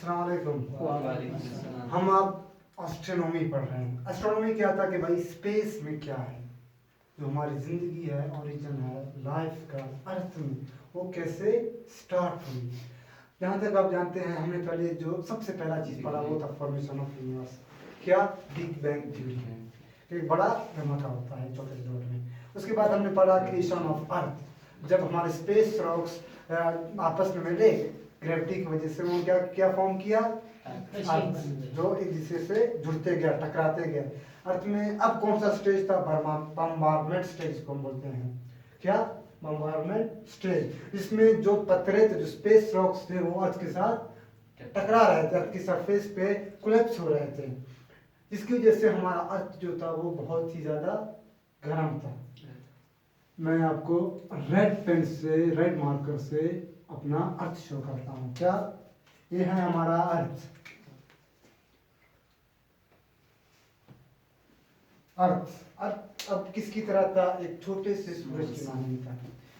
अस्सलाम वालेकुम। वालेकुम अस्सलाम। हम अब एस्ट्रोनॉमी पढ़ रहे हैं। एस्ट्रोनॉमी क्या था कि भाई स्पेस में क्या है, जो हमारी ज़िंदगी है, ओरिजिन है लाइफ का, अर्थ में वो कैसे स्टार्ट हुई। जहाँ तक आप जानते हैं, हमने पहले जो सबसे पहला चीज़ पढ़ा वो था फॉर्मेशन ऑफ यूनिवर्स। क्या? बिग बैंग थ्योरी है। एक बड़ा धमाका होता है छोटे से डॉट में। उसके बाद हमने पढ़ा क्रिएशन ऑफ अर्थ। जब हमारे स्पेस रॉक्स आपस में मिले ग्रेविटी की वजह से, वो क्या क्या फॉर्म किया? अर्थ, जो एक दूसरे से जुड़ते गया, टकराते गए अर्थ में। अब कौन सा स्टेज था? बम्बार्डमेंट स्टेज को हम बोलते हैं। क्या? बम्बार्डमेंट स्टेज, जिसमें जो पत्थरे थे, जो स्पेस रॉक्स थे, वो अर्थ के साथ टकरा रहे थे, अर्थ की सरफेस पे कोलैप्स हो रहे थे, जिसकी वजह से हमारा अर्थ जो था वो बहुत ही ज़्यादा गर्म था। मैं आपको रेड पेन से, रेड मार्कर से अपना अर्थ शो करता हूँ। क्या? ये है हमारा अर्थ। अर्थ अब किसकी तरह था? एक छोटे से सूरज की मानी था।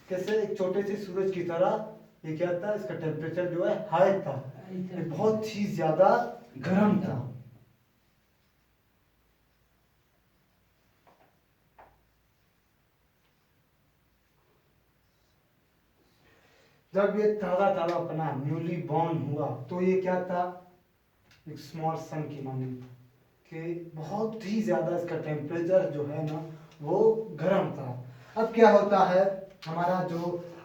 कैसे? एक छोटे से सूरज की तरह। ये क्या था? इसका टेम्परेचर जो है हाई था, ये बहुत ही ज्यादा गर्म था। जब ये ताज़ा ताज़ा अपना न्यूली बॉर्न हुआ, तो ये क्या था? एक स्मॉल सन की मानी था कि बहुत ही ज़्यादा इसका टेम्परेचर जो है ना वो गर्म था। अब क्या होता है, हमारा जो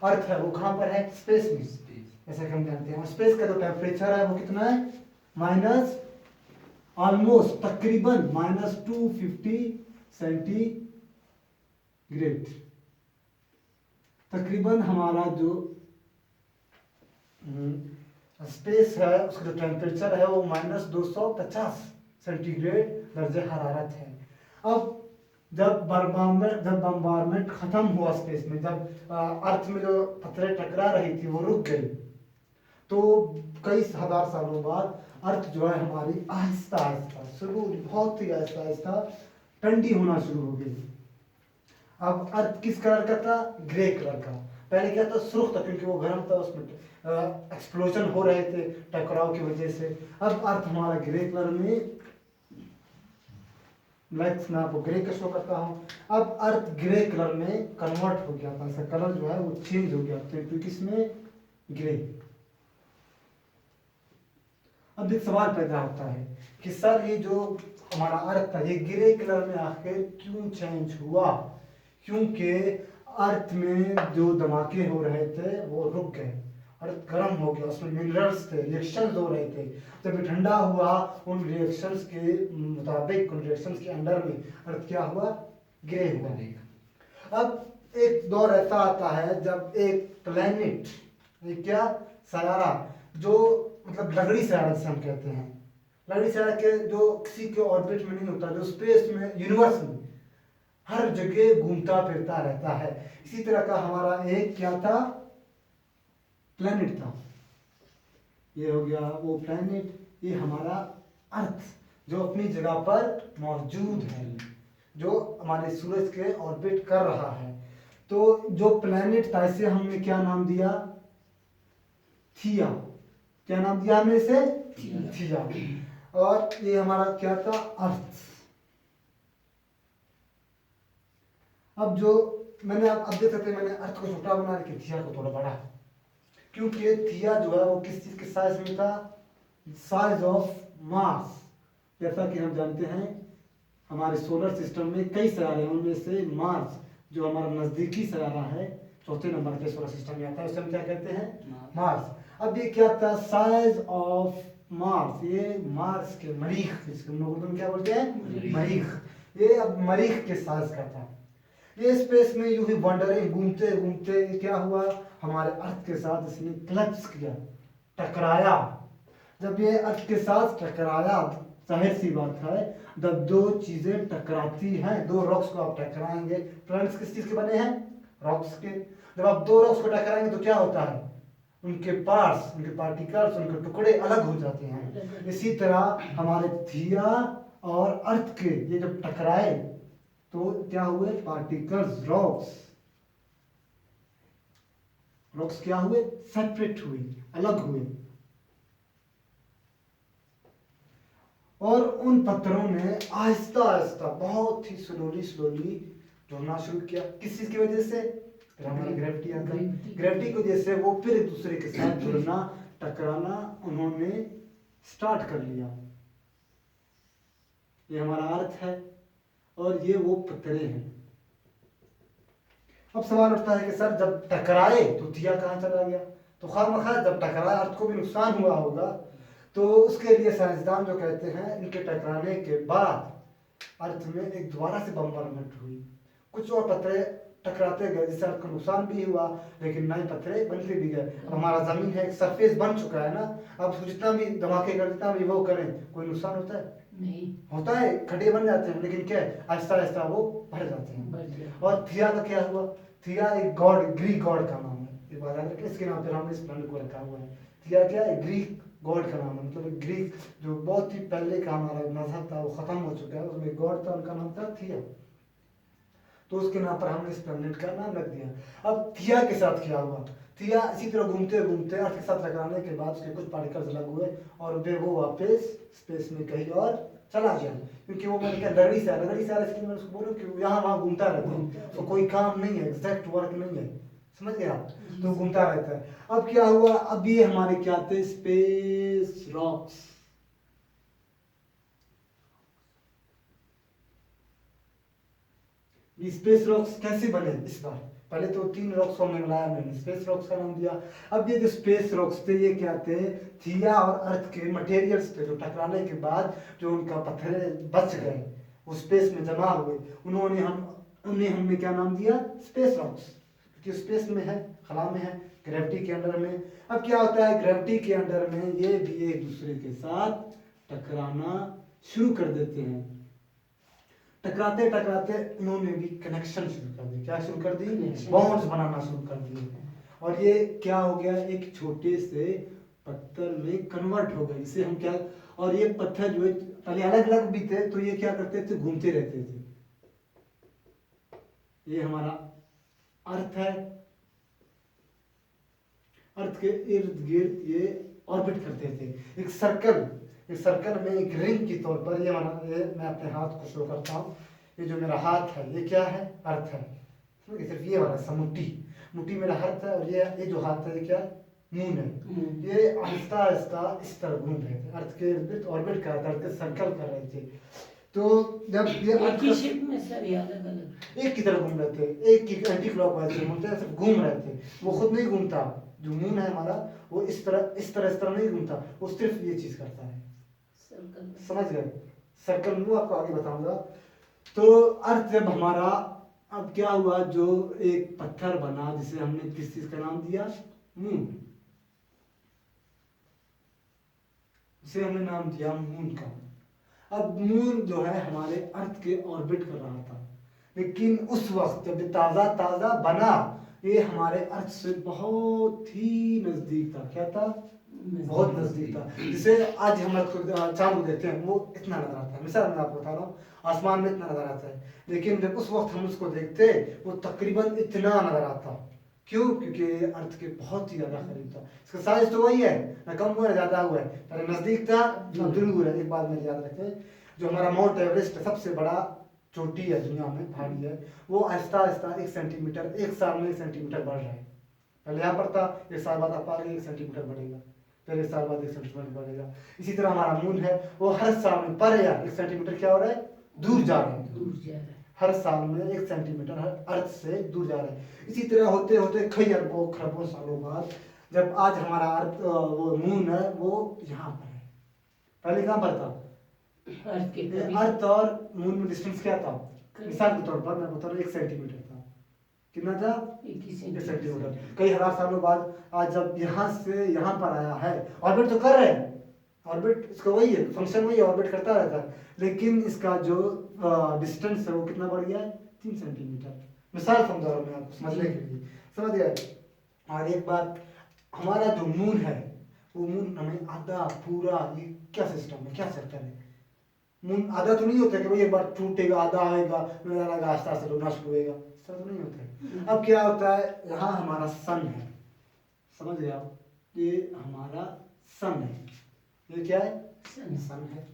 अर्थ है वो कहाँ पर है? स्पेस में, जैसे कि हम जानते हैं। और स्पेस का जो टेम्परेचर है वो कितना है? माइनस, ऑलमोस्ट, तकरीबन -250 सेंटीग्रेड। तकरीबन हमारा जो स्पेस है उसका जो टेम्परेचर है वो -250 सेंटीग्रेड दर्जे हरारत है। अब जब बम्बार्डमेंट खत्म हुआ स्पेस में, जब अर्थ में जो पत्थरें टकरा रही थी वो रुक गई, तो कई हजार सालों बाद अर्थ जो है हमारी आहिस्ता आहिस्ता शुरू, बहुत ही आहिस्ता आहिस्ता ठंडी होना शुरू हो गई। अब अर्थ किस कलर का था? ग्रे कलर का। पहले क्या था? सुर्ख था, क्योंकि वो गर्म था, उसमें एक्सप्लोजन हो रहे थे टकराव की वजह से। अब अर्थ हमारा ग्रे कलर में, मैं आपको ग्रे का शो करता हूँ। अब अर्थ ग्रे कलर में कन्वर्ट हो गया था, इसका कलर जो है वो चेंज हो गया था, क्योंकि इसमें ग्रे। अब एक सवाल पैदा होता है कि सर ये जो हमारा अर्थ था ये ग्रे कलर में आखिर क्यों चेंज हुआ? क्योंकि अर्थ में जो धमाके हो रहे थे वो रुक गए, अर्थ गर्म हो गया, उसमें मिनरल्स थे, रिएक्शंस हो रहे थे। जब ये ठंडा हुआ, उन रिएक्शंस के मुताबिक, उन रिएक्शंस के अंडर में अर्थ क्या हुआ? ग्रे हुआ। अब एक दौर ऐसा आता है जब एक प्लैनेट, एक क्या? सयारा, जो मतलब लगड़ी सयारा जिसे हम कहते हैं, लगड़ी सयारा के जो किसी के ऑर्बिट में नहीं होता, जो स्पेस में, यूनिवर्स में हर जगह घूमता फिरता रहता है, इसी तरह का हमारा एक क्या था? प्लैनेट था। ये हो गया वो प्लैनेट, ये हमारा अर्थ जो अपनी जगह पर मौजूद है, जो हमारे सूरज के ऑर्बिट कर रहा है। तो जो प्लैनेट था इसे हमने क्या नाम दिया? थिया। क्या नाम दिया हमने इसे? थिया। और ये हमारा क्या था? अर्थ। अब जो मैंने, अब देख सकते हैं, मैंने अर्थ को छोटा बना के थिया को थोड़ा बड़ा, क्योंकि थिया जो है वो किस चीज के साइज में था? Size of Mars. जैसा कि हम जानते हैं हमारे सोलर सिस्टम में कई सितारे हैं, उनमें से मार्स जो हमारा नजदीकी सितारा है, चौथे नंबर पे सोलर सिस्टम में आता है, उसे हम क्या कहते हैं? मार्स। अब ये क्या था? Size of Mars. ये मार्स के मरीख, जिसको हम लोग क्या बोलते हैं? मरीख। ये अब मरीख के साइज का था। ये स्पेस में यूं ही वंडरिंग, घूमते घूमते क्या हुआ? हमारे अर्थ के साथ इसने क्लैप्स किया, टकराया। जब ये अर्थ के साथ टकराया, जाहिर सी बात है, जब दो चीजें टकराती हैं, दो रॉक्स को आप टकराएंगे, प्लैनेट्स किस चीज के बने हैं? रॉक्स के। जब आप दो रॉक्स को टकराएंगे तो क्या होता है? उनके पार्ट्स, उनके पार्टिकल्स, उनके टुकड़े अलग हो जाते हैं। इसी तरह हमारे थिया और अर्थ के ये जब टकराए तो क्या हुए? पार्टिकल्स, रॉक्स, रॉक्स क्या हुए? सेपरेट हुए, अलग हुए। और उन पत्थरों ने आहिस्ता आहिस्ता बहुत ही स्लोली जुड़ना शुरू किया। किस चीज की वजह से? फिर हमारा ग्रेविटी आता है। ग्रेविटी की वजह से वो फिर एक दूसरे के साथ जुड़ना, टकराना उन्होंने स्टार्ट कर लिया। ये हमारा अर्थ है और ये वो पत्थरें हैं। अब सवाल उठता है कि सर जब टकराए तो थिया कहाँ चला गया? तो खामखा जब टकराए अर्थ को भी नुकसान हुआ होगा, तो उसके लिए साइंसदान जो कहते हैं इनके टकराने के बाद अर्थ में एक दोबारा से बम्बार्डमेंट हुई। कुछ और पत्थरे टकराते गए जिससे अर्थ को नुकसान भी हुआ, लेकिन नए पत्थरे बनते भी गए। अब हमारा जमीन है, एक सरफेस बन चुका है ना, अब जितना भी धमाके कर, जितना भी वो करें, कोई नुकसान होता है? नहीं होता है। खड्डे बन जाते हैं, लेकिन क्या है, आहिस्ता आहिस्ता वो बढ़ जाते हैं। और थिया का क्या हुआ? थिया एक गॉड, ग्रीक गॉड का नाम है। एक बात याद रखें, इसके नाम पर हमने इस प्लेनेट को रखा हुआ है। थिया क्या है? ग्रीक गॉड का नाम है। मतलब ग्रीक जो बहुत ही पहले का हमारा मजहब था वो खत्म हो चुका है, उसमें गॉड था, उनका नाम था थिया। तो उसके नाम पर हमने इस प्लेनेट का नाम रख दिया। अब थिया के साथ क्या हुआ? थिया इसी तरह घूमते घूमते अर्थ के साथ टकराने के बाद उसके कुछ पार्टिकल्स अलग हुए और वो वापस स्पेस में कहीं और चला गया। क्योंकि वो मैंने क्या रगड़ी से इसलिए मैं उसको बोलूँ कि यहाँ वहाँ घूमता रहता है, तो कोई काम नहीं है, एग्जैक्ट वर्क नहीं है, समझ गए आप? तो घूमता रहता है। अब क्या हुआ? अब ये हमारे क्या थे? Space rocks. स्पेस रॉक्स कैसे बने इस बार? पहले तो 3 रॉक्स को हमने मिलाया, मैंने स्पेस रॉक्स का नाम दिया। अब ये जो स्पेस रॉक्स थे ये क्या थे? थिया और अर्थ के मटेरियल्स थे जो टकराने के बाद जो उनका पत्थरे बच गए, वो स्पेस में जमा हुए, उन्हें हमने क्या नाम दिया? Space rocks. क्योंकि स्पेस में है, खला में है, ग्रेविटी के अंडर में। अब क्या होता है? ग्रेविटी के अंडर में ये भी एक दूसरे के साथ टकराना शुरू कर देते हैं। टकराते टकराते इन्होंने भी कनेक्शन शुरू कर दी। क्या शुरू कर दी? बॉन्ड्स बनाना शुरू कर दिए। और ये क्या हो गया? एक छोटे से पत्थर में कन्वर्ट हो गए, जिसे हम क्या, और ये पत्थर जो है पहले अलग अलग भी थे, तो ये क्या करते थे? घूमते रहते थे। ये हमारा अर्थ है, अर्थ के इर्द गिर्द ये ऑर्बिट करते थे, एक सर्कल में, एक रिंग के तौर पर। ये मैं अपने हाथ को शो करता हूँ। ये जो मेरा हाथ है ये क्या है? अर्थ है। सिर्फ ये वाला मुट्ठी मेरा अर्थ है, और ये जो हाथ है ये क्या? मून है। ये आहिस्ता आहिस्ता इस तरह घूम रहे थे, अर्थ के इर्द ऑर्बिट कर रहे थे, अर्थ के सर्कल कर रहे थे। तो जब ये अर्थ की शिप में सर अलग अलग एक की तरह घूम रहे थे, एक की एंटी क्लॉकवाइज घूमते हैं, सिर्फ घूम रहे थे। वो खुद नहीं घूमता, जो मून है हमारा वो इस तरह नहीं घूमता, वो सिर्फ ये चीज करता है। समझ गए? सर्कल में आपको आगे बताऊंगा। तो अर्थ जब हमारा, अब क्या हुआ? जो एक पत्थर बना जिसे हमने किस चीज का नाम दिया? मून। जिसे हमने नाम दिया मून का। अब मून जो है हमारे अर्थ के ऑर्बिट कर रहा था, लेकिन उस वक्त जब ताजा बना, ये हमारे अर्थ से बहुत ही नजदीक था। क्या था? बहुत नजदीक था। जिसे आज हम चांद को देखते हैं वो इतना नजर आता है। मिसाल मैं आपको बता रहा हूँ, आसमान में इतना नजर आता है, लेकिन जब उस वक्त हम उसको देखते वो तकरीबन इतना नजर आता। क्यों? क्योंकि अर्थ के बहुत ही ज्यादा करीब था। इसका साइज तो वही है, ना कम हुआ है ज्यादा हुआ है, पहले नजदीक था अब दूर है। एक बात मेरे याद रखें, जो हमारा माउंट एवरेस्ट सबसे बड़ा चोटी है दुनिया में, पहाड़ी है, वो आहिस्ता आहिस्ता 1 सेंटीमीटर, 1 साल में 1 सेंटीमीटर बढ़ रहा है। पहले यहाँ पर था, 1 साल बाद आप आगे 1 सेंटीमीटर बढ़ेगा, फिर 1 साल बाद 1 सेंटीमीटर बढ़ेगा। इसी तरह हमारा मून है, वो हर साल में पर यार 1 सेंटीमीटर क्या हो रहा है? दूर जा रहा है। हर साल में 1 सेंटीमीटर हर अर्थ से दूर जा रहे हैं। इसी तरह होते होते कई अरबों खरबों सालों बाद जब आज हमारा अर्थ, वो मून है, वो यहाँ पर है। पहले कहाँ पर था? अर्थ और मून में डिस्टेंस क्या था? मिसाल के तौर पर मैं बता रहा हूँ 1 सेंटीमीटर था। कितना था? 1 सेंटीमीटर। कई हजार सालों बाद आज जब यहाँ से यहाँ पर आया है, ऑर्बिट तो कर रहे हैं, ऑर्बिट इसका वही है, फंक्शन वही ऑर्बिट करता रहता है, लेकिन इसका जो डिस्टेंस है वो कितना बढ़ गया है? 3 सेंटीमीटर। मिसाल समझा रहा हूँ मैं आपको समझने के लिए, समझ गए? और एक बात, हमारा जो मून है वो मून हमें आधा पूरा, ये क्या सिस्टम है, क्या चक्कर है? मून आधा तो नहीं होता कि भाई एक बार टूटेगा, आधा आएगा, आस्ता आस्ता डूबना शुरू होगा, इस तरह तो नहीं होता है। अब क्या होता है? यहाँ हमारा सन है, समझ गए आप? ये हमारा सन है, ये क्या है? सन है।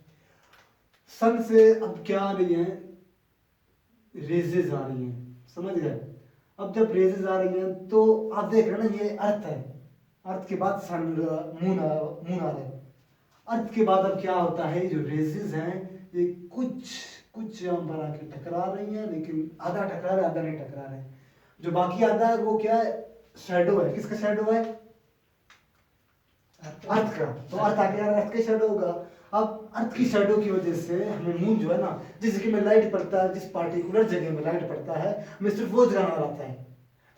सन से अब क्या आ रही है, रेजेस आ रही हैं, समझ गए। अब जब रेजेस आ रही हैं तो आप देख रहे हैं ना, ये अर्थ है, अर्थ के बाद सन मून आ रहा है। अर्थ के बाद अब क्या होता है, जो रेजेस हैं ये कुछ कुछ यहाँ पर आके टकरा रही हैं, लेकिन आधा टकरा रहा है आधा नहीं टकरा रहे हैं। जो बाकी आधा है वो क्या है, शैडो है। किसका शैडो है, अर्थ का। तो अर्थ आगे आ रहा है, अर्थ का शैडो होगा। अब अर्थ की शैडो की वजह से हमें मून जो है ना, जिस जगह में लाइट पड़ता है, जिस पार्टिकुलर जगह में लाइट पड़ता है, हमें सिर्फ वो जगह नजर आता है,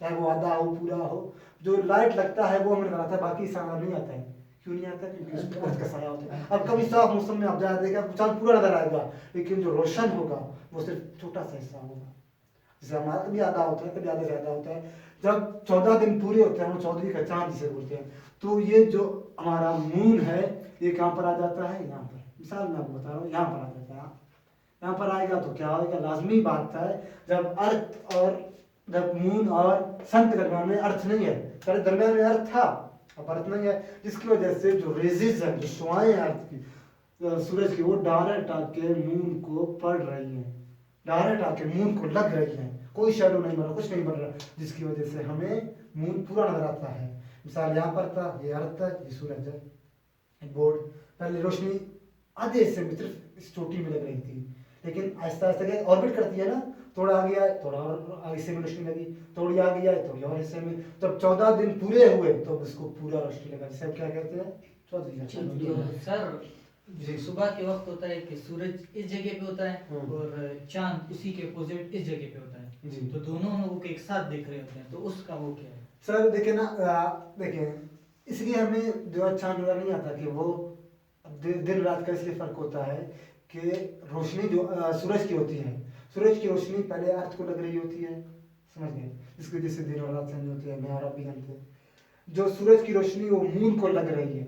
चाहे वो आधा हो पूरा हो। जो लाइट लगता है वो हमें नजर आता है, बाकी सारा नहीं आता है। क्यों नहीं आता, क्योंकि उस पर अर्थ का साया होता है। अब कभी साफ मौसम में आप जहाँ देखा चांद पूरा नजर आएगा, लेकिन जो रोशन होगा वो सिर्फ छोटा सा हिस्सा होगा। जैसे हमारा कभी आधा होता है, कभी आधा ज्यादा होता है। जब 14 दिन पूरे होते हैं, हम 14वीं का चांद जिसे बोलते हैं, तो ये जो हमारा मून है ये कहाँ पर आ जाता है, यहाँ पर। मिसाल मैं आपको बता रहा हूँ, यहाँ पर आ जाता है। यहाँ पर आएगा तो क्या होगा, लाजमी बात है, जब अर्थ और जब मून और सन के दरम्यान में अर्थ नहीं है, पहले दरम्यान में अर्थ था, अब अर्थ नहीं है, जिसकी वजह से जो रेजिस है, जो शुआएं हैं अर्थ की, सूरज की, वो डायरेक्ट आके मून को पड़ रही हैं, डायरेक्ट आके मून को लग रही हैं। कोई शेडो नहीं बन रहा, कुछ नहीं बन रहा, जिसकी वजह से हमें मून पूरा नजर आता है। मिसाल यहाँ पर था, ये अर्थ है, ये सूरज है। बोर्ड पहले रोशनी आधे हिस्से में सिर्फ इस चोटी में लग रही थी, लेकिन आहिस्ता आहिस्ता ऑर्बिट करती है ना, थोड़ा आगे आए, थोड़ा और हिस्से में रोशनी लगी, थोड़ी आगे आए, थोड़ी और हिस्से में। जब 14 दिन पूरे हुए तो उसको पूरा रोशनी लगा, जिसे क्या कहते हैं, चौधरी। सर जो सुबह के वक्त होता है कि सूरज इस जगह पे होता है और चांद उसी के अपोजिट इस जगह पे होता है जी। तो दोनों लोगों को एक साथ देख रहे होते हैं, तो उसका वो क्या है सर, देखे ना, देखें, इसलिए हमें जो चांद नजर नहीं आता कि वो दिन रात का इसलिए फर्क होता है कि रोशनी जो सूरज की होती है, सूरज की रोशनी पहले अर्थ को लग रही होती है, समझ गए, इसकी वजह से दिन और रात नहीं होती है, मैं और आप भी जानते हैं। जो सूरज की रोशनी वो मून को लग रही है,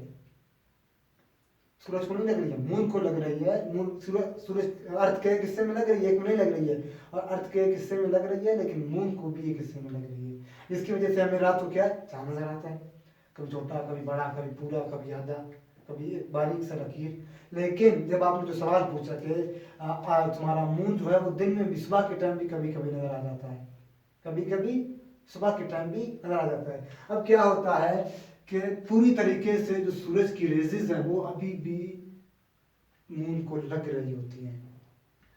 सूरज को नहीं लग रही है, मून को लग रही है। मून सूरज अर्थ के हिस्से में लग रही है, एक में नहीं लग रही है, और अर्थ के हिस्से में लग रही है, लेकिन मून को भी एक हिस्से में लग रही है। इसकी वजह से हमें रात को क्या चांद नजर आता है, कभी छोटा, कभी बड़ा, कभी पूरा, कभी आधा, कभी एक बारीक सा लकीर। लेकिन जब आपने जो सवाल पूछा कि तुम्हारा मून जो है वो दिन में भी, सुबह के टाइम भी कभी कभी नजर आ जाता है, कभी कभी सुबह के टाइम भी नजर आ जाता है। अब क्या होता है कि पूरी तरीके से जो सूरज की रेजेस हैं वो अभी भी मून को लग रही होती हैं,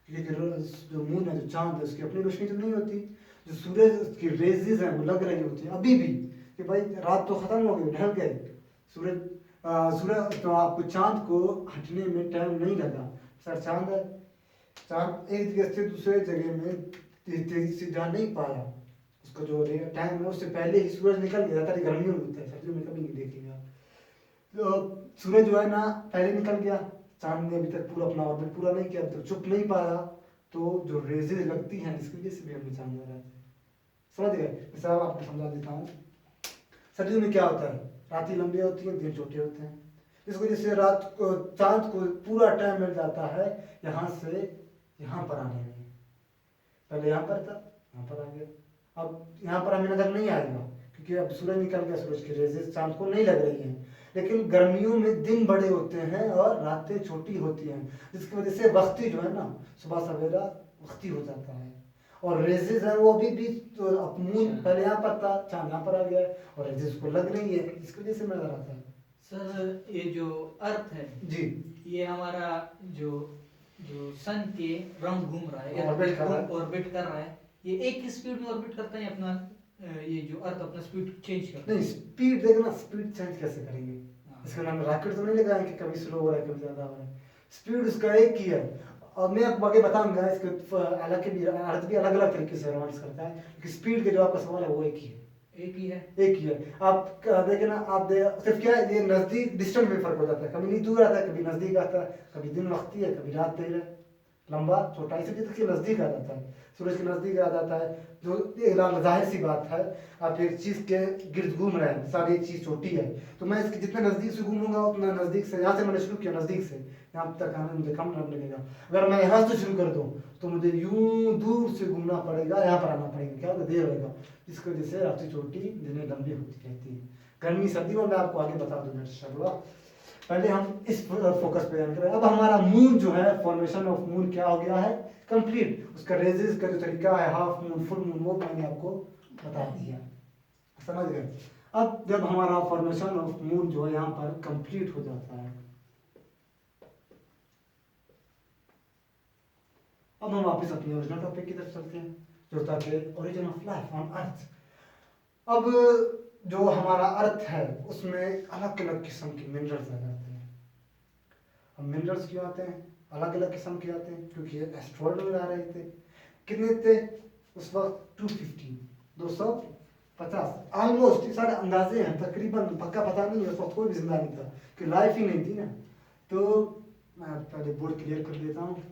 क्योंकि जो मून है, जो चांद है, उसकी अपनी रोशनी तो नहीं होती, जो सूरज की रेजेस हैं वो लग रही होती हैं अभी भी, कि भाई रात तो खत्म हो गई, ढल गए, सूरज तो आपको चांद को हटने में टाइम नहीं लगा। सर चांद है, चांद एक जगह से दूसरे जगह में तेजी से जा नहीं पाया, उसका जो टाइम है उससे पहले ही सूरज निकल गया। ज़्यादातर गर्मियों में होता है, सर्दियों में कभी नहीं देखेंगे आप। तो सूरज जो है ना पहले निकल गया, चांद ने अभी तक पूरा अपना ऑर्बिट पूरा नहीं किया, अभी तक चुप नहीं पाया, तो जो रेजेज लगती हैं इसकी वजह से भी हमें चांद नजर आता है, समझ गए। मिसाल आपको समझा देता हूँ, सर्दियों में क्या होता है, रातें लंबी होती हैं, दिन छोटे होते हैं, इस वजह से रात को चांद को पूरा टाइम मिल जाता है यहाँ से यहाँ पर आने में। पहले यहाँ पर था, यहाँ पर आ गया, अब यहाँ पर हमें नजर नहीं आएगा, क्योंकि अब सूरज निकल गया, सूरज की रेजेस चांद को नहीं लग रही हैं। लेकिन गर्मियों में दिन बड़े होते हैं और रातें छोटी होती हैं, जिसकी वजह से वक्ती जो है ना, सुबह सवेरा वक्ती हो जाता है, और रेजेस है वो अभी भी तो मून पहले यहाँ पर था, चांद यहाँ पर आ गया है, और रेजेस को लग रही है, इसकी वजह से नजर आता है। सर ये जो अर्थ है जी, ये हमारा जो जो सन के राउंड घूम रहा है, ऑर्बिट कर रहा है, ये एक स्पीड में ऑर्बिट करता है अपना, ये जो अर्थ अपना स्पीड चेंज करता है। नहीं, स्पीड देखना, स्पीड चेंज कैसे करेंगे, इसका नाम रॉकेट तो नहीं लगाएंगे कि कभी स्लो हो रहा है कभी ज्यादा हो रहा है, स्पीड उसका एक ही है। और मैं आपको आगे बताऊंगा, इसके अलग के भी अर्थ भी अलग अलग तरीके से रोमांस करता है, कि स्पीड के जो आपका सवाल है वो एक ही है, एक ही है, एक ही है। आप देखे ना, आप सिर्फ क्या है, ये नजदीक डिस्टेंस में फर्क हो जाता है, कभी नहीं दूर आता है, कभी नजदीक आता है, कभी दिन वक्ती है, कभी रात देर है, लंबा छोटा, इसी तक के नजदीक आ जाता है, सूरज के नजदीक आ जाता है। जो जाहिर सी बात है, आप एक चीज के गिर्द घूम रहे हैं, सारी एक चीज छोटी है, तो मैं इसके जितने नजदीक से घूमूंगा उतना नजदीक से, यहाँ से मैंने शुरू किया नजदीक से, यहाँ तक आने मुझे कम टाइम लगेगा। अगर मैं यहाँ से शुरू कर दूँ तो मुझे यूं दूर से घूमना पड़ेगा, यहाँ पर आना पड़ेगा, क्या होगा, देर होगा, जिसकी वजह से रातें छोटी, दिनें लंबी होती रहती है। गर्मी सर्दी में मैं आपको आगे बता दूंगा इंशाल्लाह। पहले हम इस फोकस पे ध्यान करें। अब हमारा मून जो है, फॉर्मेशन ऑफ मून क्या हो गया है, कंप्लीट। उसका रेजेस का जो तरीका है, हाफ मून, फुल मून, वो मैंने आपको बता दिया, समझ गए। अब जब हमारा फॉर्मेशन ऑफ मून जो है यहाँ पर कंप्लीट हो जाता है, अब हम वापस अपने ओरिजिनल टॉपिक की तरफ चलते हैं, जो था कि origin of life on earth. अब जो हमारा अर्थ है उसमें अलग अलग किस्म के मिनरल्स आ जाते हैं। अब मिनरल्स क्यों आते हैं, अलग अलग किस्म के आते हैं, क्योंकि ये एस्ट्रॉयड में आ रहे थे। कितने थे उस वक्त, 250, 250 ऑलमोस्ट। ये सारे अंदाजे हैं, तकरीबन पक्का पता नहीं है, उस वक्त कोई भी जिंदा नहीं था, कि लाइफ ही नहीं थी ना। तो मैं पहले बोर्ड क्लियर कर देता हूँ।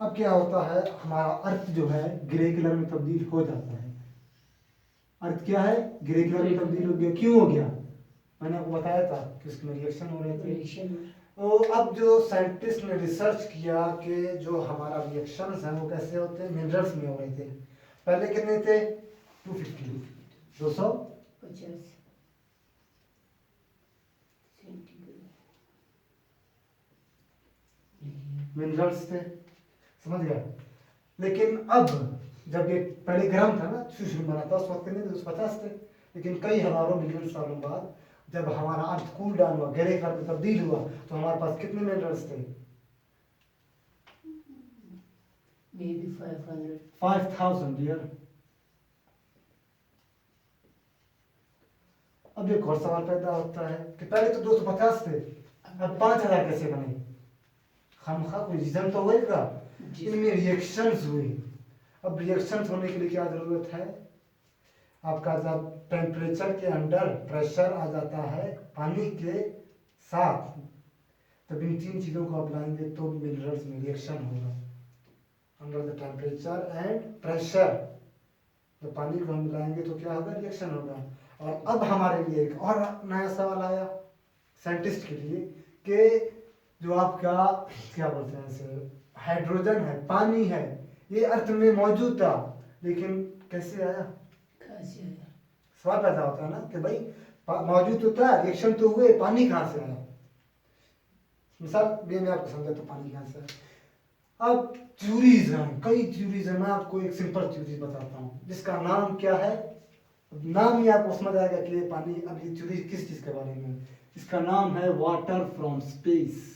अब क्या होता है, हमारा अर्थ जो है ग्रे कलर में तब्दील हो जाता है। अर्थ क्या है, ग्रे कलर में तब्दील हो गया। क्यों हो गया, मैंने आपको बताया था कि उसमें रिएक्शन हो रहे थे। तो अब जो साइंटिस्ट ने रिसर्च किया कि जो हमारा रिएक्शंस हैं वो कैसे होते हैं, मिनरल्स में हो रहे थे। पहले कितने थे, 250, 250 मिनरल्स थे, समझ गया। लेकिन अब जब ये पहले गर्म था ना, शुरू बना था, उस वक्त कितने थे, 250 थे। लेकिन कई हजारों मिलियन सालों बाद जब हमारा अर्थ कूल डाउन हुआ, गहरे कलर में तब्दील हुआ, तो हमारे पास कितने मिनरल्स थे, Maybe 500. 5000 ईयर। अब एक और सवाल पैदा होता है कि पहले तो 250 थे, अब 5000 कैसे बने। खामखा कोई रीजन तो होएगा, इनमें रिएक्शंस हुए। अब रिएक्शंस होने के लिए क्या जरूरत है, आपका जब टेम्परेचर के अंडर प्रेशर आ जाता है पानी के साथ, तब इन तीन चीज़ों को आप लाएंगे तो मिनरल्स में रिएक्शन होगा। Under the temperature and pressure, जब पानी को हम मिलाएंगे तो क्या होगा, रिएक्शन होगा। और अब हमारे लिए एक और नया सवाल आया साइंटिस्ट के लिए कि जो आपका क्या बोलते हैं इसे, हाइड्रोजन है, पानी है, ये अर्थ में मौजूद था, लेकिन कैसे आया। कैसे आया? सवाल पैदा होता है ना कि भाई मौजूद तो था, रिएक्शन तो हुए, पानी कहाँ से आया। मिसाल ये मैं आपको समझा तो पानी कहाँ से आया। अब थ्योरीज हैं, कई थ्योरीज हैं। मैं आपको एक सिंपल थ्योरी बताता हूँ जिसका नाम क्या है, नाम ही आपको समझ आएगा कि ये पानी, अब ये थ्योरी किस चीज के बारे में है। इसका नाम है water from space.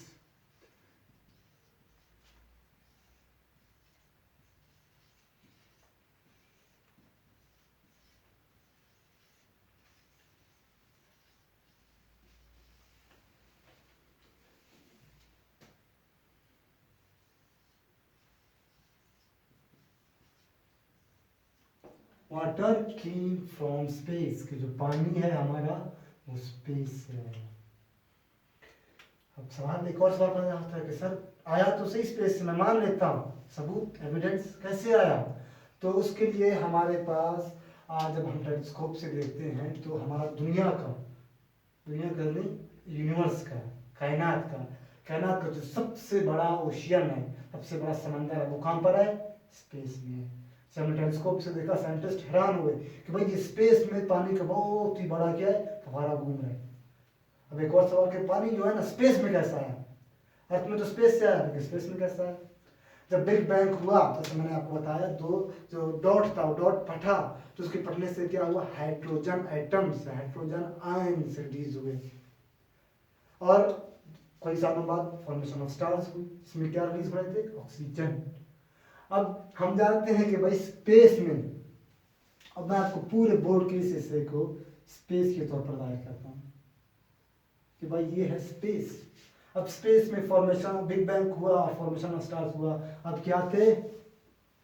Water came from space, कि जो पानी है हमारा वो स्पेस से है। अब सवाल, एक और सवाल पैदा होता है कि सर आया तो सही स्पेस से, मैं मान लेता हूँ, सबूत एविडेंस कैसे आया। तो उसके लिए हमारे पास आज जब हम टेलीस्कोप से देखते हैं तो हमारा दुनिया का नहीं, यूनिवर्स का, कायनात का जो सबसे बड़ा ओशियन है, सबसे बड़ा समंदर है, वो कहाँ पर है, स्पेस में है। जब हमने टेलीस्कोप से देखा, साइंटिस्ट हैरान हुए कि भाई ये स्पेस में पानी का बहुत ही बड़ा क्या है, फव्वारा घूम रहा है। अब एक और सवाल कि पानी जो है ना स्पेस में कैसा आया, अर्थ में तो स्पेस से आया, लेकिन स्पेस में कैसा आया। जब बिग बैंग हुआ तो जैसे मैंने आपको बताया, दो जो डॉट था वो डॉट फटा, तो उसके फटने से क्या हुआ, hydrogen atoms, hydrogen ions release हुए। और कई सालों बाद फॉर्मेशन ऑफ स्टार्स हुई, इसमें क्या रिलीज हो रहे थे, ऑक्सीजन। अब हम जानते हैं कि भाई स्पेस में, अब मैं आपको पूरे बोर्ड के इस हिस्से को स्पेस के तौर पर जाहिर करता हूँ कि भाई ये है स्पेस। अब स्पेस में फॉर्मेशन, बिग बैंग हुआ, फॉर्मेशन ऑफ स्टार्स हुआ। अब क्या थे,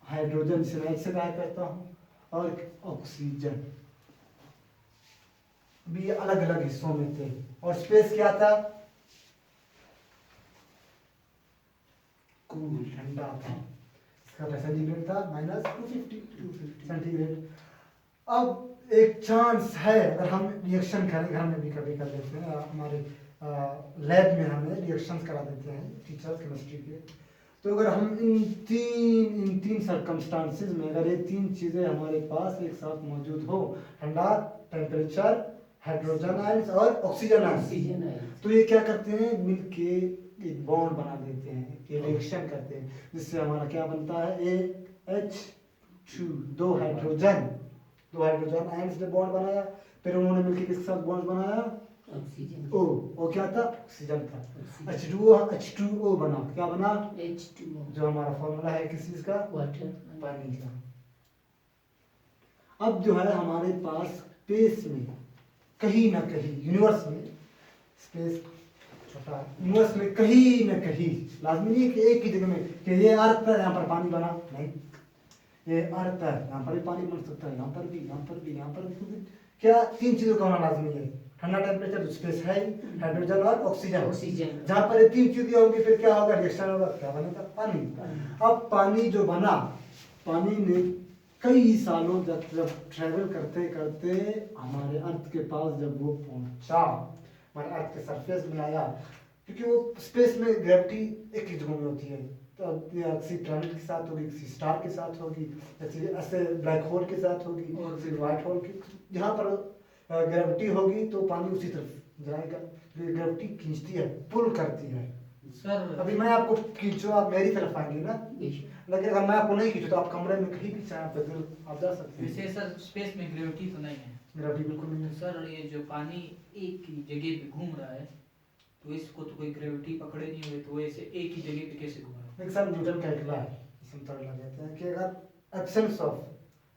हाइड्रोजन, जिसे मैं से जाहिर करता हूँ, और ऑक्सीजन। भी अलग अलग हिस्सों में थे। और स्पेस क्या था, कूल, ठंडा था। इसका टेम्परेचर था -250 सेंटीग्रेड। अब एक चांस है अगर हम रिएक्शन करें, घर में भी कभी कर लेते हैं, हमारे लैब में हमें रिएक्शंस करा देते हैं टीचर्स केमिस्ट्री के, तो अगर हम इन तीन सर्कमस्टांसेस में अगर ये तीन चीज़ें हमारे पास एक साथ मौजूद हो, ठंडा टेम्परेचर, हाइड्रोजन आयंस और ऑक्सीजन आयंस, ऑक्सीजन है। तो ये क्या करते हैं, मिलके एक बॉन्ड बना देते हैं, ये रिएक्शन करते हैं, जिससे हमारा क्या बनता है, H2, दो हाइड्रोजन आयंस ने बॉन्ड बनाया, फिर उन्होंने मिलके किसके साथ बॉन्ड बनाया, ऑक्सीजन। ओ क्या था, ऑक्सीजन था, ऑक्सीजन। H2O बना, क्या बना, H2O। जो हमारा फॉर्मूला है किस चीज का, वाटर। पानी का। अब जो है हमारे पास स्पेस में कहीं ना कहीं, यूनिवर्स में, स्पेस छोटा यूनिवर्स में कहीं ना कहीं, लाजमी नहीं कि एक ही जगह में कि ये अर्थ पर यहाँ पर पानी बना, नहीं, ये अर्थ है यहाँ पर भी पानी बन सकता है, यहाँ पर भी, यहाँ पर भी, यहाँ पर भी, क्योंकि क्या तीन चीजों का होना लाजमी है, ठंडा टेम्परेचर जो स्पेस है, हाइड्रोजन और ऑक्सीजन। ऑक्सीजन। जहाँ पर ये तीन चीजें होंगी फिर क्या होगा, रिएक्शन होगा, क्या बनेगा, पानी। अब पानी जो बना, पानी ने कई सालों जब ट्रेवल करते करते हमारे अर्थ के पास जब वो पहुंचा, हमारे अर्थ के सरफेस में आया, क्योंकि वो स्पेस में ग्रेविटी एक ही जगह में होती है, तो किसी प्लैनेट के साथ होगी, किसी स्टार के साथ होगी, किसी ऐसे ब्लैक होल के साथ होगी, और किसी व्हाइट होल के, जहाँ पर ग्रेविटी होगी तो पानी उसी तरफ जाएगा, ग्रेविटी खींचती है, पुल करती है। सर अभी मैं आपको खींचो, आप मेरी तरफ आएंगे ना, बेशक। लेकिन अगर मैं आपको नहीं खींचू तो आप कमरे में कहीं भी चाहे पैदल आप जा सकते हैं। वैसे सर स्पेस में ग्रेविटी तो नहीं है, ग्रेविटी बिल्कुल नहीं है। सर ये जो पानी एक ही जगह पे घूम रहा है, तो इसको तो कोई ग्रेविटी पकड़े नहीं हुए, तो ऐसे एक ही जगह पे कैसे घूम रहा है? एक सर न्यूटन का इकला है, इसमें तरह लग जाते हैं कि अगर एब्सेंस ऑफ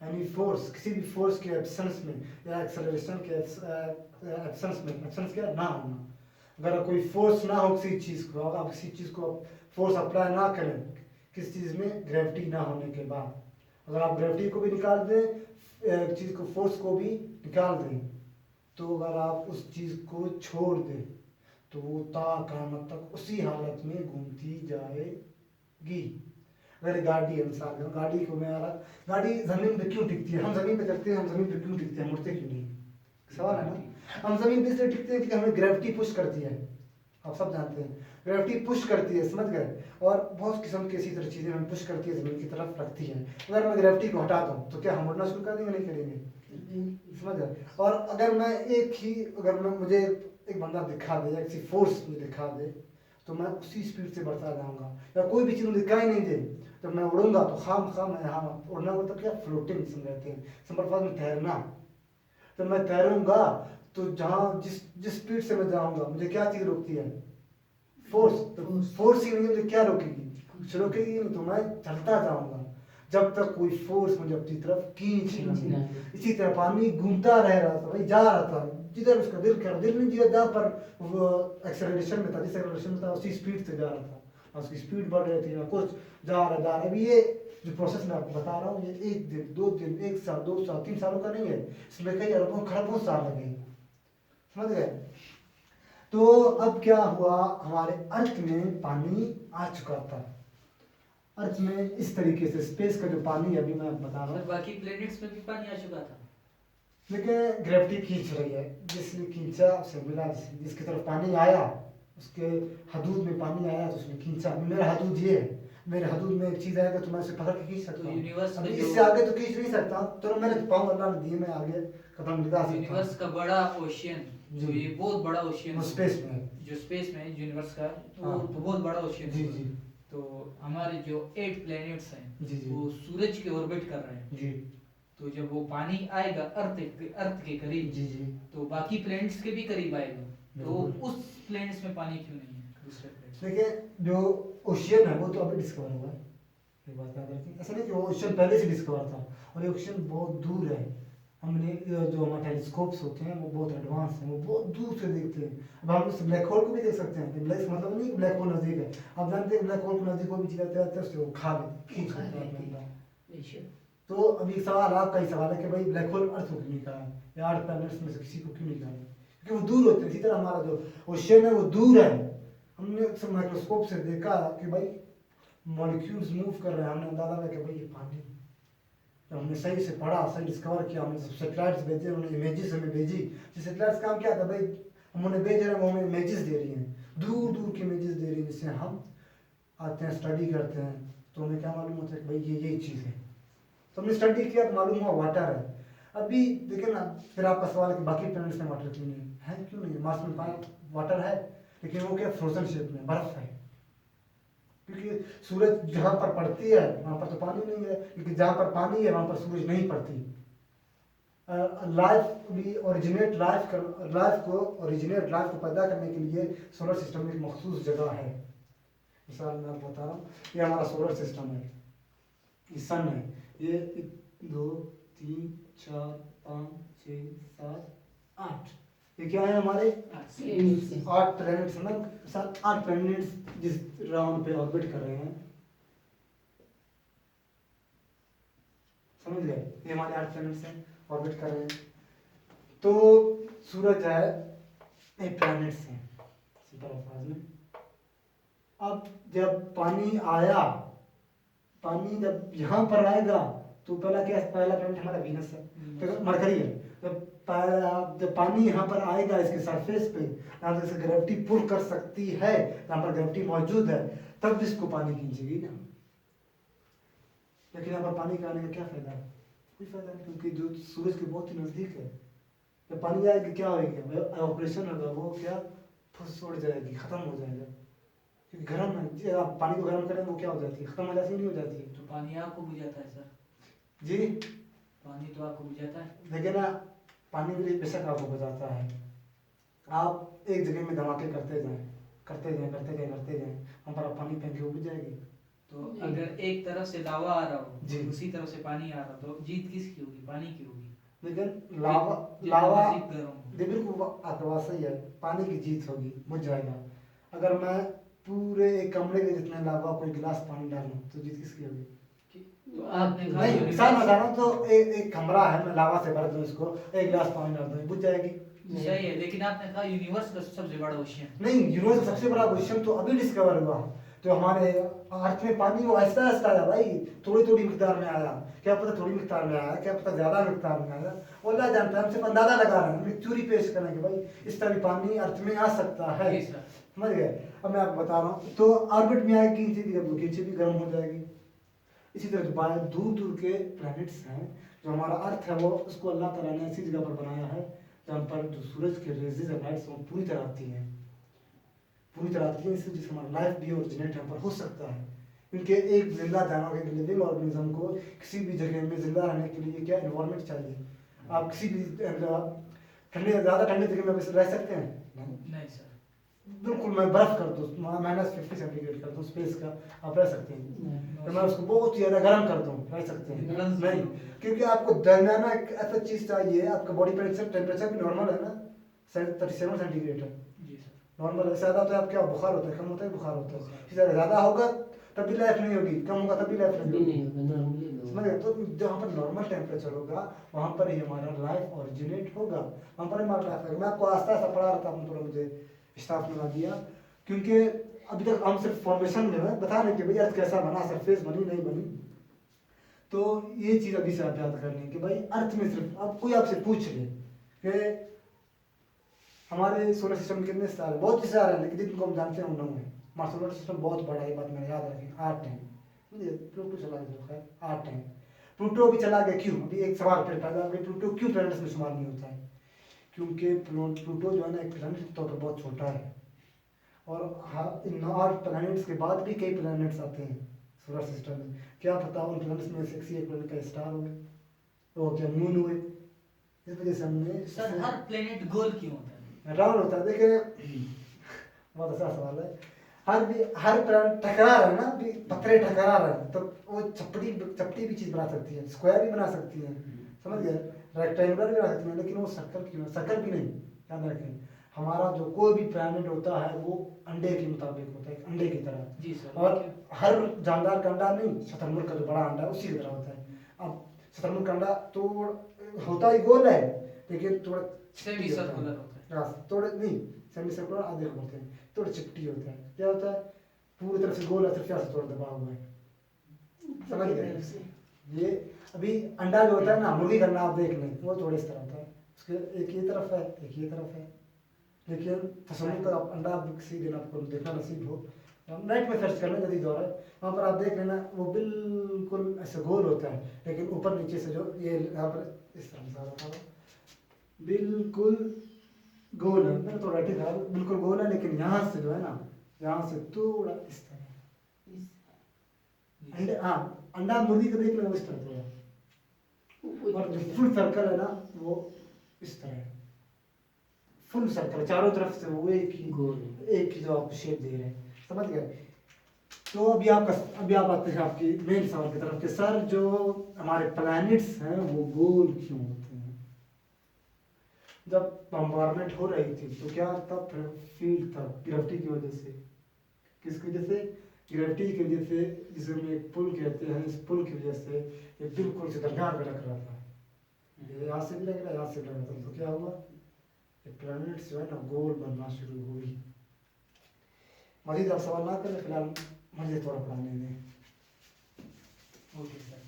एनी फोर्स, किसी भी फोर्स के एब्सेंस में या एक्सेलरेशन के एब्सेंस में, एब्सेंस क्या ना होना, अगर कोई फोर्स ना हो किसी चीज़ को, अगर आप किसी चीज़ को फोर्स अप्लाई ना करें किस चीज़ में, ग्रेविटी ना होने के बाद, अगर आप ग्रेविटी को भी निकाल दें, चीज़ को, फोर्स को भी निकाल दें, तो अगर आप उस चीज़ को छोड़ दें तो वो क़यामत तक उसी हालत में घूमती जाएगी। अगर गाड़ी है, मिसाल है, गाड़ी को मैं आ रहा, गाड़ी ज़मीन पे क्यों टिकती है, हम ज़मीन पे चलते हैं, हम ज़मीन पे क्यों टिकते हैं, मुड़ते क्यों नहीं, सवाल है ना। हम ज़मीन पे इसलिए टिकते हैं कि हमें ग्रेविटी पुश करती है, आप सब जानते हैं ग्रेविटी पुश करती है, समझ गए, और बहुत किस्म की इसी तरह चीज़ें हमें पुश करती है, ज़मीन की तरफ रखती है। अगर मैं ग्रेविटी को हटा दूँ तो क्या हम उड़ना शुरू कर देंगे, नहीं करेंगे, समझ गए। और अगर मैं एक ही, अगर मैं, मुझे एक बंदा दिखा दे या किसी फोर्स में दिखा दे तो मैं उसी स्पीड से बढ़ता जाऊँगा, या कोई भी चीज़ मुझे दिखाई नहीं दे तो मैं उड़ूंगा, तो खाम मैं यहाँ उड़ना मतलब क्या, फ्लोटिंग समझते हैं, सिंपल में तैरना। तो मैं तैरूंगा तो जहाँ जिस स्पीड से मैं जाऊँगा मुझे क्या चीज़ रोकती है, फोर्स, तो फोर्स ही नहीं मुझे क्या रोकेगी, कुछ रोकेगी नहीं, तो मैं चलता जाऊँगा जब तक कोई फोर्स मुझे अपनी तरफ खींच ना ले। इसी तरह पानी घूमता रह रहा था भाई, जा रहा था जिधर उसका दिल कर, दिल नहीं जिधर जहाँ पर वो एक्सेलरेशन में था, जिस एक्सेलरेशन में था उसी स्पीड से जा रहा था, और उसकी स्पीड बढ़ रही थी, ना कुछ जा रहा है। अभी ये जो प्रोसेस मैं आपको बता रहा हूँ, ये 1 दिन 2 दिन 1 साल 2 साल 3 सालों का नहीं है, इसमें कई अरबों खरबों साल लगे, समझ गए। तो अब क्या हुआ, हमारे अर्थ में पानी आ चुका था, अर्थ में इस तरीके से स्पेस का जो पानी अभी मैं बता रहा हूँ, बाकी प्लेनेट्स में भी पानी आ चुका था, लेकिन ग्रेविटी खींच रही है, जिसने खींचा उसे मिला, जिसकी तरफ पानी आया उसके हदूद में पानी आया तो उसने खींचा। मेरा हदूद ये है, मेरे हदूद में एक चीज़ आएगा तो मैं उसे पकड़ के खींच सकता हूँ, यूनिवर्स अभी में इससे आगे तो खींच नहीं सकता, तो मैंने पाँव अल्लाह ने दिए, मैं आगे कदम लगा सकता यूनिवर्स का बड़ा ओशियन, जो ये बहुत बड़ा ओशियन हूँ, स्पेस में है। जो स्पेस में यूनिवर्स का, हाँ। तो बहुत बड़ा ओशियन जी जी तो हमारे जो 8 प्लैनेट्स हैं जी जी वो सूरज के ऑर्बिट कर रहे हैं, जी तो जब वो पानी आएगा अर्थ के करीब, जी जी तो बाकी प्लैनेट्स के भी करीब आएगा, तो बिल्कुल। उस प्लैनेट्स में पानी क्यों नहीं है दूसरे प्लैनेट्स? देखिए जो ओशियन है वो तो अभी डिस्कवर हुआ है, एक बात याद रखिए, ऐसा नहीं कि वो ओशियन पहले से डिस्कवर था, और ये ओशियन बहुत दूर है, हमने जो हमारे टेलीस्कोप्स होते हैं वो बहुत एडवांस हैं, वो बहुत दूर से देखते हैं। अब हम उस ब्लैक होल को भी देख सकते हैं, ब्लैक मतलब नहीं कि ब्लैक होल नज़दीक है, आप जानते हैं ब्लैक होल को नज़दीक कोई भी चीज़ आते हैं उससे वो खा लेते, खींच लेते हैं अपने अंदर। बेशक। तो अभी सवाल आपका ही सवाल है कि भाई ब्लैक होल अर्थ को क्यों नहीं कहा है, या अर्थ प्लैनेट्स में से किसी को क्यों नहीं कहा है, क्योंकि वो दूर होते हैं। इसी तरह हमारा जो ओशियन है वो दूर है, हमने माइक्रोस्कोप से देखा कि भाई मॉलिक्यूल्स मूव कर रहे हैं, हमने अंदाजा लगा कि भाई ये पानी, तो हमने सही से पढ़ा, सही डिस्कवर किया, हमने सैटेलाइट्स भेजे, उन्होंने इमेजेस हमें भेजी। जो सैटेलाइट्स काम क्या था भाई, हम उन्हें भेज रहे हैं, वो हमें इमेजेस दे रही हैं, दूर दूर की इमेजेस दे रही हैं, जिससे हम आते हैं स्टडी करते हैं तो हमें क्या मालूम होता है कि भाई ये चीज़ है। तो हमने स्टडी किया तो मालूम हुआ वाटर है। अभी देखें ना, फिर आपका सवाल है कि बाकी प्लैनेट्स में वाटर क्यों नहीं है, क्यों नहीं है? मार्स में वाटर है, लेकिन वो क्या फ्रोजन शेप में बर्फ है, क्योंकि सूरज जहाँ पर पड़ती है वहाँ पर तो पानी नहीं है, क्योंकि जहाँ पर पानी है वहाँ पर सूरज नहीं पड़ती। लाइफ को पैदा करने के लिए सोलर सिस्टम में एक मखसूस जगह है। मिसाल मैं आपको बता रहा हूँ, ये हमारा सोलर सिस्टम है, ये सन है, ये 1 2 3 4 5 6 7 8, ये क्या है हमारे 8 प्लैनेट्स है ना, 8 प्लैनेट्स जिस राउंड पे ऑर्बिट कर रहे हैं, समझ गए? ये हमारे 8 प्लैनेट्स हैं, ऑर्बिट कर रहे हैं। तो सूरज है, 8 प्लैनेट्स हैं सिंपल अल्फाज में। अब जब पानी जब यहाँ पर आएगा तो पहला प्लैनेट हमारा वीनस है, तो मरकरी है। जब पानी यहाँ पर आएगा इसके सरफेस पे, जहाँ से ग्रेविटी पुल कर सकती है, जहाँ पर ग्रेविटी मौजूद है, तब इसको पानी खींचेगी ना। लेकिन यहाँ पर पानी का आने का क्या फायदा है? कोई फायदा नहीं, क्योंकि जो सूरज के बहुत ही नजदीक है। जब पानी आएगा क्या होगा, ऑपरेशन होगा, वो क्या फुस उड़ जाएगी, खत्म हो जाएगा, क्योंकि गर्म है। आप पानी को गर्म करें वो क्या हो जाती है, खत्म हो जाती है, नहीं हो जाती है? तो पानी आपको बुझाता है सर? जी, पानी तो आपको बुझाता है। देखिए ना, पानी भी बेशक आपको बुझाता है। आप एक जगह में धमाके करते जाएं, हम पर आप पानी फेंके वो बुझ जाएगी। तो अगर एक तरफ से लावा आ रहा हो, जी, दूसरी तरफ से पानी आ रहा हो, तो जीत किसकी होगी? पानी की होगी। लेकिन जितना लावा नजदीक गर्म हो। बिल्कुल आपका बात सही है, पानी की जीत होगी, बुझ जाएगा। अगर मैं पूरे एक कमरे के जितने लावा कोई गिलास पानी डालूं तो जीत किसकी होगी? तो आपने कहा नहीं, मिसाल बता रहा हूँ, तो एक कमरा है, मैं लावा से भर दूं इसको, एक गिलास पानी डाल दूं, बुझ जाएगी। सही है, लेकिन आपने कहा यूनिवर्स का सबसे बड़ा ओशियन। नहीं, यूनिवर्स का सबसे बड़ा क्वेश्चन तो अभी डिस्कवर हुआ। जो हमारे अर्थ में पानी वो आहिस्ता आहिस्ता आया भाई, थोड़ी थोड़ी मिकदार में आया। क्या पता थोड़ी मिकदार में आया, क्या पता ज्यादा मिकदार में आया, वो अल्लाह जानता है। हम सिर्फ अंदाजा लगा रहे हैं, हम थ्योरी पेश करेंगे भाई इस तरह पानी अर्थ में आ सकता है। जी सर। समझ गए? अब मैं आपको बता रहा हूँ, तो ऑर्बिट में आएगी नीचे भी गर्म हो जाएगी। इसी तरह दूर दूर के प्लैनेट्स हैं, जो हमारा अर्थ है वो उसको अल्लाह ताला ने ऐसी जगह पर बनाया है जहाँ पर जो सूरज के रेजेस और लाइट्स वो पूरी तरह आती हैं, इससे जिससे हमारा लाइफ भी ओरिजिनेट यहाँ पर हो सकता है। क्योंकि एक जिंदा जानवर, एक लिविंग ऑर्गेनिज्म को किसी भी जगह में जिंदा रहने के लिए क्या इन्वायरमेंट चाहिए? आप किसी भी ज़्यादा ठंडे जगह में रह सकते हैं? नहीं सर। बिल्कुल, मैं बर्फ कर दूँ, -50 सेंटीग्रेड कर दूँ स्पेस का, आप रह सकते हैं? तो मैं उसको बहुत ही ज़्यादा गर्म कर दूँ, रह सकते हैं? नहीं, क्योंकि आपको दरमियाना एक ऐसा चीज़ चाहिए। आपका बॉडी टेम्परेचर भी नॉर्मल है ना, 37 सेंटीग्रेड है, जी सर। नॉर्मल है। ज़्यादा तो आप क्या बुखार होता है, कम होता है बुखार होता है। इसी तरह ज़्यादा होगा तब भी लाइफ नहीं होगी, कम होगा तब भी लाइफ नहीं होगी। समझ गए? तो जहाँ पर नॉर्मल टेम्परेचर होगा वहाँ पर ही हमारा लाइफ ओरिजिनेट होगा, वहाँ पर हमारा लाइफ है। मैं आपको आस्ता आस्ता पढ़ा रहा था, आपने थोड़ा मुझे स्टाफ लगा दिया, क्योंकि अभी तक हम सिर्फ फॉर्मेशन में बता रहे कि भाई अर्थ कैसा बना, सरफेस बनी नहीं बनी। तो ये चीज़ अभी से आप याद कर लें कि भाई अर्थ में सिर्फ अब कोई आपसे पूछ ले कि हमारे सोलर सिस्टम में कितने स्टार है, बहुत स्टार है, लेकिन जिनको हम जानते हैं 9 है। हमारा सोलर सिस्टम बहुत बड़ा है, ये बात मैंने याद रखें। 8 है, मुझे प्लूटो चला गया, खैर 8 है। प्लूटो अभी चला गया, क्यों? अभी एक सवाल फिर पैदा हो गया, प्लूटो क्यों प्लैनेट्स में शुमार नहीं होता है? क्योंकि प्लूटो जो है ना, एक प्लैनेट के तौर पर बहुत छोटा है, और इन 8 प्लैनेट्स के बाद भी कई प्लैनेट्स आते हैं सोलर सिस्टम में। क्या पता उन प्लैनेट्स में से एक प्लैनेट का स्टार हो, तो क्या मून हुए। इस वजह से हमने सर हर प्लेनेट गोल क्यों होता है? राउंड होता है। देखिए, बहुत अच्छा सवाल है। हर प्लैनेट टकरा रहा है ना, भी पत्थरे टकरा रहे हैं, तो वो चपटी भी चीज़ बना सकती है, स्क्वायर भी बना सकती है, समझ गए, रेक्टेंगुलर भी बना सकती है, लेकिन वो सर्कल भी नहीं। याद रखें, हमारा जो कोई भी प्लैनेट होता है वो अंडे के मुताबिक होता है, अंडे की तरह। जी सर। और हर जानदार का अंडा नहीं, शतरमुर्ग का जो बड़ा अंडा है उसी की तरह होता है। अब शतरमुर्ग का अंडा तो होता ही गोल है, लेकिन थोड़ा सेमी सर्कुलर होता है। थोड़े नहीं, सेमी सर्कुलर आधे होते हैं, थोड़े चिपटी होते हैं। क्या होता है? पूरी तरह से गोल है, सिर्फ से थोड़ा दबा हुआ है, समझ गए? ये अभी अंडा जो होता है ना, मुर्गी का अंडा आप देख लें, वो थोड़े इस तरह होता है, उसके एक ये तरफ है, एक ये तरफ है। लेकिन तसल्लुक का अंडा आप किसी दिन आपको देखना नसीब हो, नेट में सर्च करना जल्दी दौरा है, वहाँ पर आप देख लेना, वो बिल्कुल ऐसे गोल होता है, लेकिन ऊपर नीचे से जो ये यहाँ पर इस तरह से रखा हुआ, बिल्कुल गोल है। मैंने थोड़ा ठीक है, बिल्कुल गोल है, लेकिन यहाँ से जो है ना, यहाँ से थोड़ा इस तरह अंडा, हाँ अंडा मुर्गी को देख लो इस तरह थोड़ा, और जो फुल सर्कल है ना वो इस तरह है, फुल सर्कल चारों तरफ से वो एक ही जो आपको शेप दे रहे हैं, समझ गए। तो अभी आप आते हैं आपकी मेन सवाल की तरफ कि सर जो हमारे प्लैनेट्स हैं वो गोल क्यों होते हैं। जब बम्बार्डमेंट हो रही थी तो क्या तब फील्ड था ग्रेविटी की वजह से, किसकी वजह से, ग्रेविटी की वजह से, जिसे हम एक पुल कहते हैं, इस पुल की वजह से ये बिल्कुल से दरमियान में लग रहा था, ये यहाँ से भी लग रहा है, यहाँ से भी लग रहा था, तो क्या हुआ, ये प्लैनेट्स जो है ना गोल बनना शुरू हुई। मजीद आप सवाल ना करें, फिलहाल मुझे थोड़ा पढ़ाने दें। ओके सर,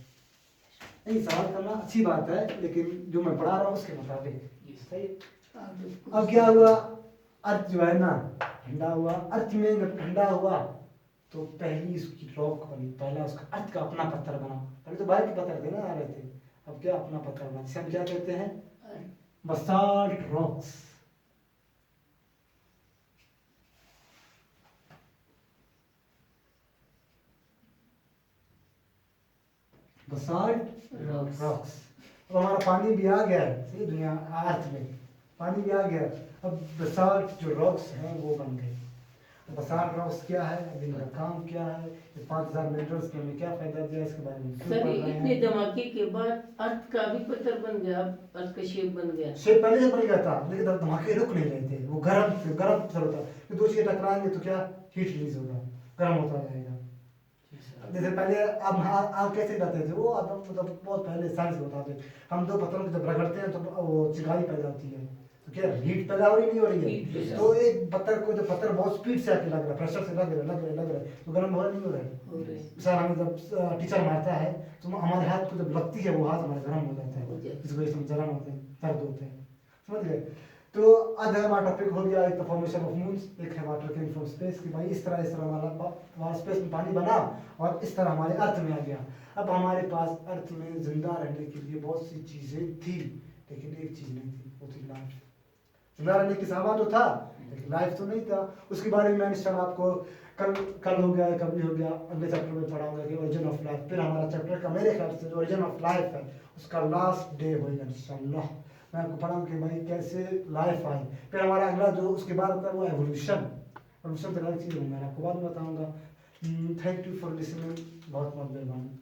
नहीं सवाल करना अच्छी बात है, लेकिन जो मैं पढ़ा रहा हूँ उसके मुताबिक सही। अब क्या हुआ, अर्थ जो है ना ठंडा हुआ, अर्थ में जब ठंडा हुआ तो पहली उसकी रॉक बनी, पहला उसका अर्थ का अपना पत्थर बना। पहले तो बाहर के पत्थर थे ना आ रहे थे, अब क्या अपना पत्थर बना, जिसे हम क्या कहते हैं, बसाल्ट रॉक्स। Basalt rocks. अब हमारा पानी भी आ गया है, सही, दुनिया अर्थ में पानी भी आ गया, अब बसाल्ट जो रॉक्स हैं वो बन गए। बसाल्ट रॉक्स क्या है, अब इनका काम क्या है, ये 5000 मिनरल्स के हमें क्या फायदा दिया, इसके बारे में क्यों सर पढ़ रहे इतने हैं। धमाके के बाद अर्थ का भी पत्थर बन गया, अब अर्थ का शेप बन गया। शेप पहले से बन गया था, लेकिन तब धमाके रुक नहीं रहे थे, वो गर्म पत्थर होता है, कि दो चीजें टकराएंगे तो क्या हीट रिलीज होगा, गर्म होता जाएगा। जैसे पहले अब आग कैसे जाते थे, वो मतलब बहुत पहले साइंस बताते, हम दो पत्थरों को जब रगड़ते हैं तो वो चिंगारी पैदा होती है, तो क्या हीट पैदा हो रही नहीं हो रही है, तो एक पत्थर को, जब पत्थर बहुत स्पीड से आके लग रहा है, प्रेशर से लग रहा है तो गर्म हो रहा नहीं हो रहा है। सर हमें जब टीचर मारता है तो हमारे हाथ को जब लगती है वो हाथ हमारे गर्म हो जाता है, इस वजह से हम जलन होते हैं, दर्द होते हैं, समझ गए। तो आज हमारा टॉपिक हो गया एक फॉर्मेशन ऑफ मून्स, एक है वाटर केम फ्रॉम स्पेस, कि भाई इस तरह हमारा स्पेस में पानी बना और इस तरह हमारे अर्थ में आ गया। अब हमारे पास अर्थ में जिंदा रहने के लिए बहुत सी चीज़ें थी, लेकिन एक चीज़ नहीं थी, वो थी लाइफ। जिंदा रहने की सामान तो था, लेकिन लाइफ तो नहीं था। उसके बारे में मैं इंशाल्लाह आपको कल हो गया, कभी हो गया, अगले चैप्टर में पढ़ाऊंगा कि ओरिजिन ऑफ लाइफ। फिर हमारा चैप्टर का मेरे ख्याल से जो ओरिजिन ऑफ लाइफ है उसका लास्ट डे होगा इंशाल्लाह, मैं आपको पढ़ाऊँ कि भाई कैसे लाइफ आई। फिर हमारा अगला जो उसके बाद आता है वो एवोल्यूशन। एवोल्यूशन तो अलग चीज़ है, मैं आपको बाद में बताऊँगा। थैंक यू फॉर लिसनिंग, बहुत बहुत मेहरबानी।